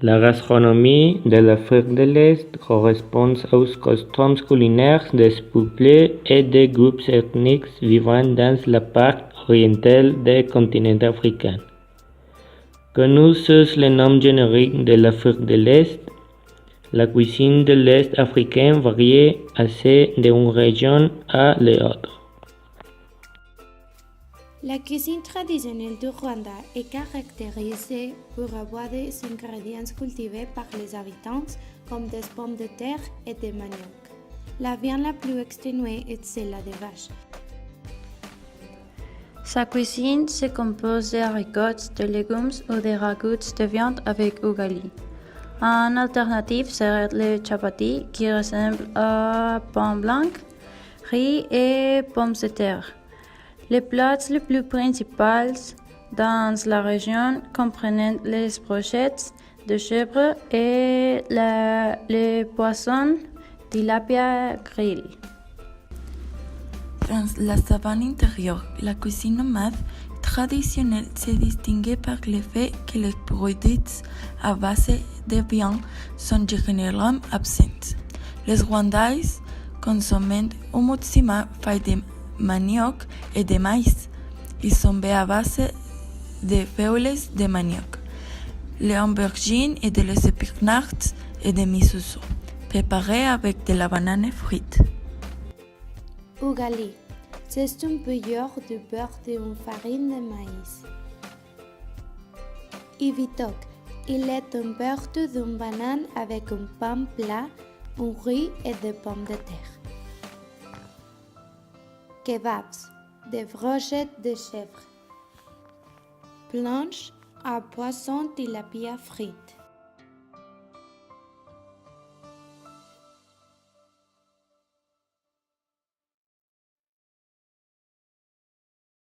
La gastronomie de l'Afrique de l'Est correspond aux costumes culinaires des peuples et des groupes ethniques vivant dans la partie orientale du continent africain. Connue sous le nom générique de l'Afrique de l'Est, la cuisine de l'Est africain varie assez d'une région à l'autre. La cuisine traditionnelle du Rwanda est caractérisée pour avoir des ingrédients cultivés par les habitants comme des pommes de terre et des manioc. La viande la plus exténuée est celle de vache. Sa cuisine se compose de haricots, de légumes ou de ragoûts de viande avec ugali. Un alternative serait le chapati qui ressemble à pain blanc, riz et pommes de terre. Les plats les plus principaux dans la région comprennent les brochettes de chèvre et les poissons tilapia grill. Dans la savane intérieure, la cuisine nomade traditionnelle se distingue par le fait que les produits à base de viande sont généralement absents. Les Rwandais consomment un mutsima fait de manioc et de maïs. Ils sont à base de feuilles de manioc, les aubergines et de les épinards et de miso, préparés avec de la banane frite. Ugali, c'est un bouillon de beurre d'une farine de maïs. Ibitok, il est un beurre d'une banane avec un pain plat, un riz et des pommes de terre. Kebabs, des brochettes de chèvre. Planches à poisson tilapia frites.